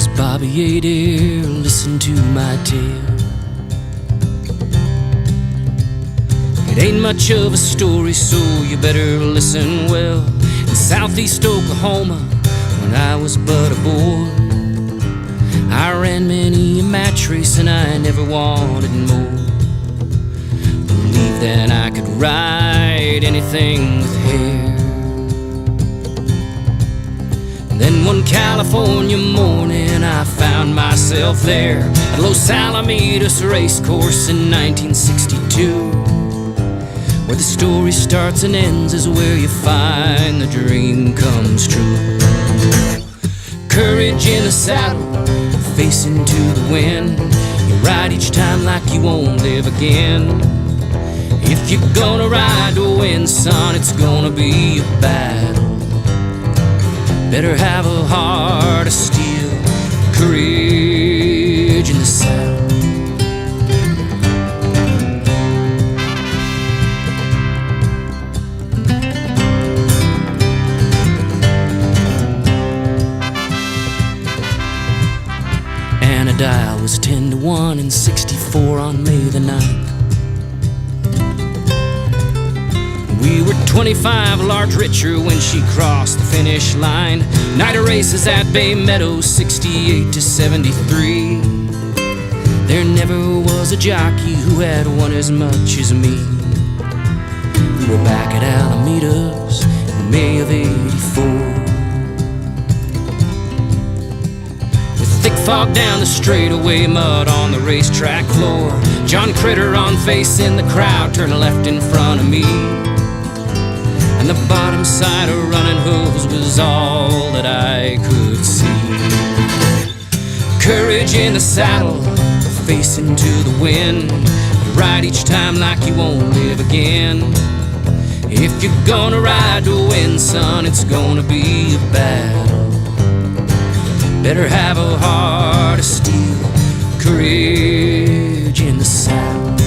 is Bobby Adair, listen to my tale. It ain't much of a story, so you better listen well. In southeast Oklahoma, when I was but a boy, I ran many a match race and I never wanted more. Believed that I could ride anything with hair. Then one California morning I found myself there at Los Alamitos Racecourse in 1962. Where the story starts and ends is where you find the dream comes true. Courage in the saddle, face into the wind. You ride each time like you won't live again. If you're gonna ride to win, son, it's gonna be a battle. Better have a heart of steel, courage in the saddle. Dial was 10-1 and 64 on May the 9th. We were 25 large richer when she crossed the finish line. Night of races at Bay Meadows, 68-73. There never was a jockey who had won as much as me. We were back at Alamitos in May of '84. Thick fog down the straightaway, mud on the racetrack floor. John Critter on face in the crowd, turned left in front of me. And the bottom side of Running Hooves was all that I could see. Courage in the saddle, face into the wind. You ride each time like you won't live again. If you're gonna ride to win, son, it's gonna be a battle. Better have a heart of steel, courage in the saddle.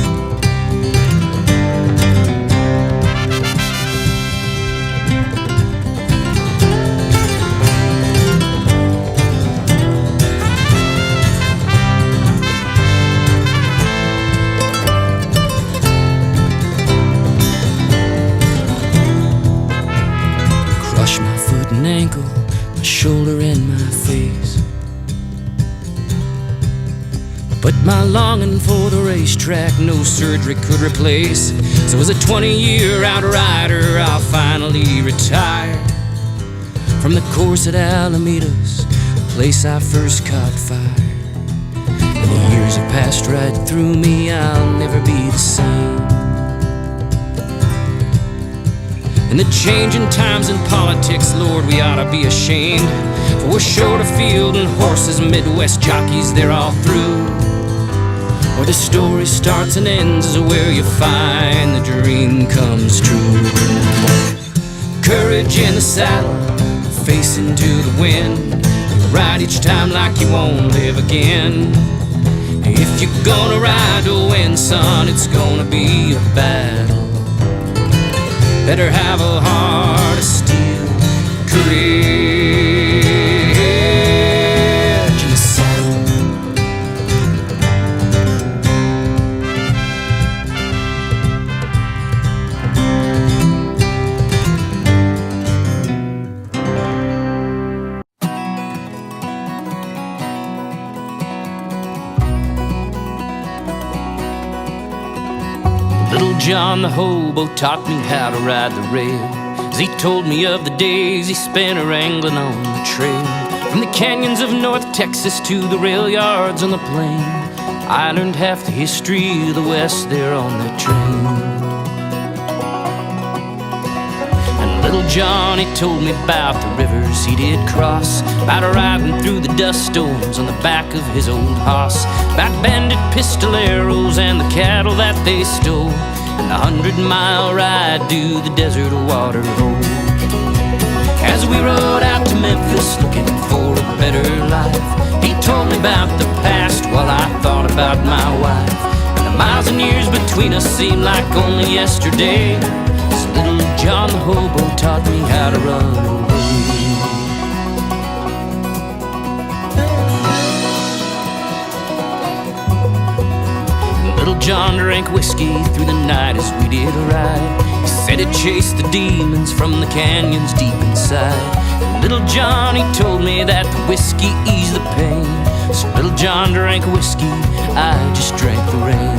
Crush my foot and ankle, my shoulder and my face. But my longing for the racetrack no surgery could replace. So as a 20-year outrider, I'll finally retire from the course at Alamitos, the place I first caught fire. And the years have passed right through me, I'll never be the same. And the changing times in politics, Lord, we ought to be ashamed. For we're short of field and horses, Midwest jockeys, they're all through. Where the story starts and ends is where you find the dream comes true. Courage in the saddle, face into the wind. You ride each time like you won't live again. If you're gonna ride to win, son, it's gonna be a battle. Better have a heart of steel, courage in the saddle. Little John the hobo taught me how to ride the rail, as he told me of the days he spent wrangling on the trail. From the canyons of North Texas to the rail yards on the plain, I learned half the history of the West there on that train. And little Johnny told me about the rivers he did cross, about riding through the dust storms on the back of his old hoss, about bandit pistoleros and the cattle that they stole, and the 100-mile ride to the desert water hole. As we rode out to Memphis looking for a better life, he told me about the past while I thought about my wife. And the miles and years between us seemed like only yesterday, as little John the hobo taught me how to run away. John drank whiskey through the night as we did ride. He said he'd chase the demons from the canyons deep inside. And Little John, he told me that the whiskey eased the pain. So Little John drank whiskey, I just drank the rain.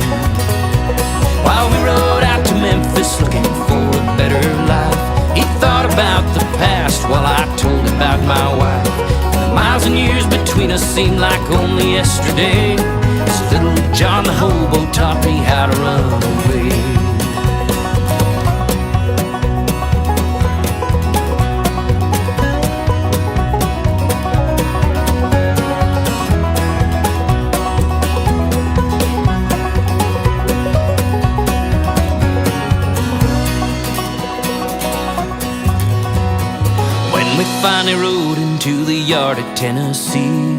While we rode out to Memphis looking for a better life, he thought about the past while I told him about my wife. And the miles and years between us seemed like only yesterday. As Little John the hobo taught me how to run away. When we finally rode into the yard at Tennessee,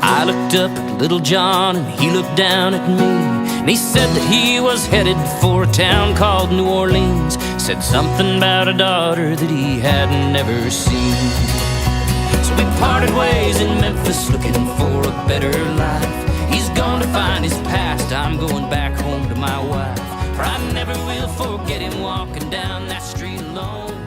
I looked up at Little John and he looked down at me. And he said that he was headed for a town called New Orleans. Said something about a daughter that he had never seen. So we parted ways in Memphis looking for a better life. He's gone to find his past, I'm going back home to my wife. For I never will forget him walking down that street alone.